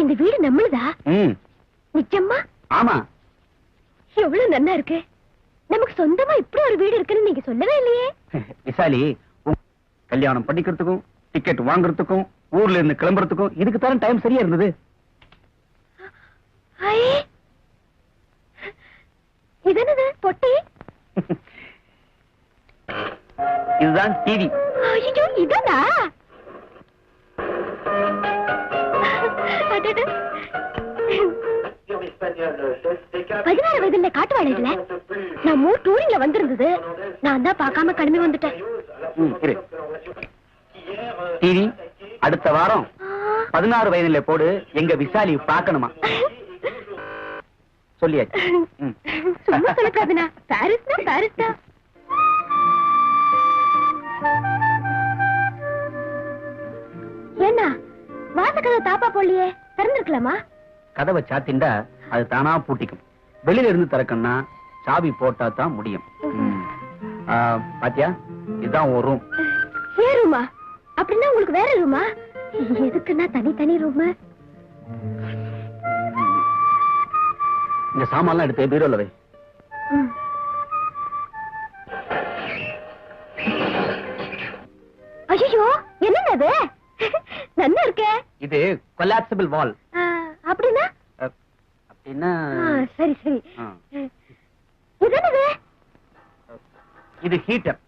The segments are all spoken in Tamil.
இந்த வீடு நம்மளுதா? நிச்சயமா? ஆமா. எவ்வளவு நல்லா இருக்கு. நமக்கு சொந்தமா இப்படி ஒரு வீடு இருக்குன்னு நீங்க சொல்லவே இல்லையே. விசாலி, கல்யாணம் பண்ணிக்கிறதுக்கும் டிக்கெட் வாங்குறதுக்கும் ஊர்ல இருந்து கிளம்புறதுக்கும் இதுக்கு தான் டைம் சரியா இருந்தது. இதனது பொட்டி? இதுதான் டிவி. ஐயோ, இதானா? 16 வயதுல காட்டுவாள் இல்ல. நான் மூணு டூரிங்ல வந்திருந்தது. நான் தான் பார்க்காம கிளம்பி வந்துட்டேன். டிவி அடுத்த வாரம் 16 வயதுல போடு. எங்க விசாலி பார்க்கணுமா? சொல்லியாச்சு. சும்மா சொல்லக்கூடாதுண்ணா. பாரிஸ்னா பாரிஸ் தான். என்ன வாசக்கதை தாப்பா போலியே, திறந்திருக்கலாமா? கதவை சாத்திண்டா அது தானா பூட்டிக்கும். வெளியில இருந்து திறக்கணும்னா சாவி போட்டா தான் முடியும். பாத்தியா, இதுதான் ஒரு ரூம். ஏன் ரூமா? அப்படின்னா உங்களுக்கு வேற ரூமா? எதுக்குன்னா தனி ரூம்? இந்த சாமான்லாம் எடுத்து பீரோல வை. ஐயோ, என்னது நல்லா இருக்கே. இது கொலாப்சிபிள் வால். அப்படின்னா? அப்படின்னா சரி. இதனது? இது ஹீட்டர்.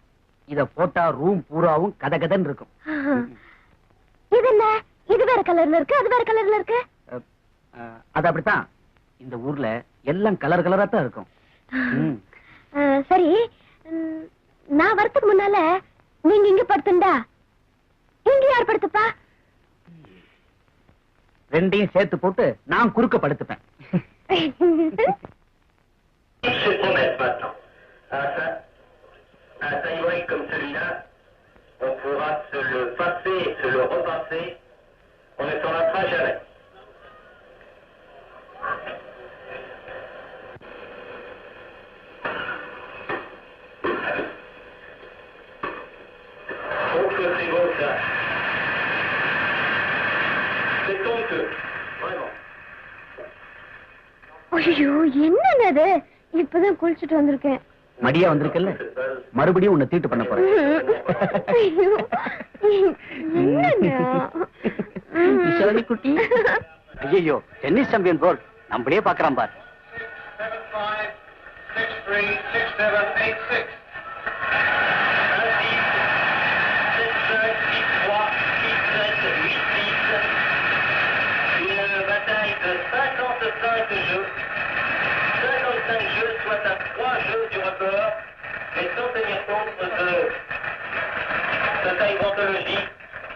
இத போட்டா ரூம் பூராவும் கதகதன்னு இருக்கும். இது என்ன? இது வேற கலர்ல இருக்கு, அது வேற கலர்ல இருக்கு. அது அப்படித்தான். இந்த ஊர்ல எல்லாம் கலர் கலரா தான் இருக்கும். சரி, நான் வரதுக்கு முன்னால நீங்க இங்க படுத்துண்டா இங்க யார் படுத்துப்பா? ரெண்டையும் சேர்த்து போட்டு நான் குறுக்க படுத்துப்பேன். Un taille comme celui-là, on pourra se le passer, se le repasser, on ne s'en lassera jamais. Oh que c'est beau ça. C'est ton que, vraiment. ஐயோ, என்னங்க அது? இப்பதான் குளிச்சுட்டு வந்திருக்கேன். மடியா வந்திருக்கல, மறுபடியும் உன்னை தீட்டு பண்ண போறேன். விசாலி குட்டி, ஐயோ டென்னிஸ் சாம்பியன் போல் நம்மளே பாக்குறான் பார். 7-5, 6-3, 6-7, 8-6. 1-6, 6-3, 6-4, 6-7, 8-6. Une bataille de 55 jeux. 55 jeux, soit à 3 jeux du record, mais sans tenir compte de cette taille anthologique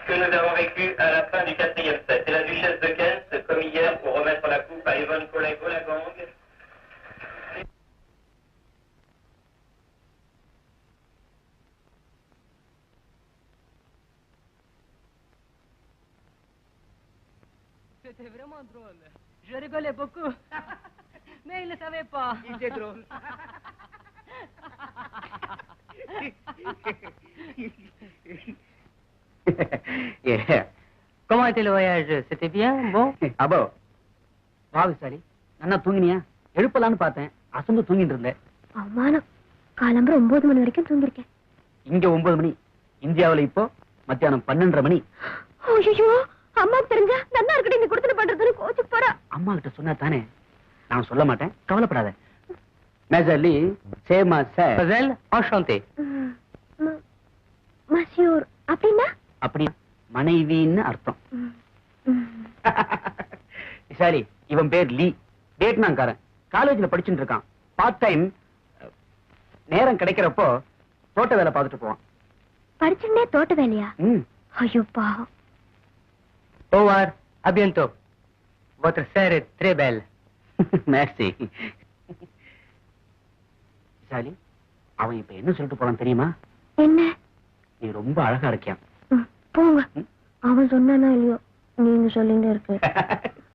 que nous avons vécue à la fin du 4e set. C'est la duchesse de Kent, comme hier, pour remettre la coupe à Yvonne Collet-Golagang. C'était vraiment drôle. Je rigolais beaucoup. Mais il ne savait pas. Il était drôle. Comment était le voyage? C'était bien? Bon? அப்போ வா விசாலி, நல்லா தூங்கினியா? எழுப்பலான்னு பார்த்தேன், அசந்து தூங்கிட்டு இருந்தேன். அவமானம். காலம்பர 9 மணி வரைக்கும் தூங்கிருக்கேன். இங்க 9 மணி, இந்தியாவுல இப்போ மத்தியானம் 12:30 மணி. ஐயோ, அம்மாக்கு தெரிஞ்சா நல்லா இருக்கட்டும், நீ கொடுத்துட்டு பண்றதுன்னு கோச்சுக்கு போறா. அம்மா கிட்ட சொன்னா தானே. நான் சொல்ல மாட்டேன், கவலைப்படாத. மேஜர்லி சேமா சார். Mademoiselle, enchanté. மசியூர் அப்படின்னா? அப்படி மனைவின்னு அர்த்தம். சரி, இவன் பேர் லீ, வியட்நாம்காரன். காலேஜ்ல படிச்சுட்டு இருக்கான். பார்ட் டைம் நேரம் கிடைக்கிறப்போ தோட்ட வேலை பார்த்துட்டு போவான். படிச்சுட்டே தோட்ட வேலையா? ஐயோ பாவம். Au revoir, à bientôt. Votre sœur est très belle. Merci. Visali, அவன் இப்ப என்ன சொல்லிட்டு போறான் தெரியுமா? என்ன? நீ ரொம்ப அழகா இருக்கியா. போங்க. அவன் சொன்னானா இல்லையோ, நீங்க சொல்லிட்டு இருக்கு.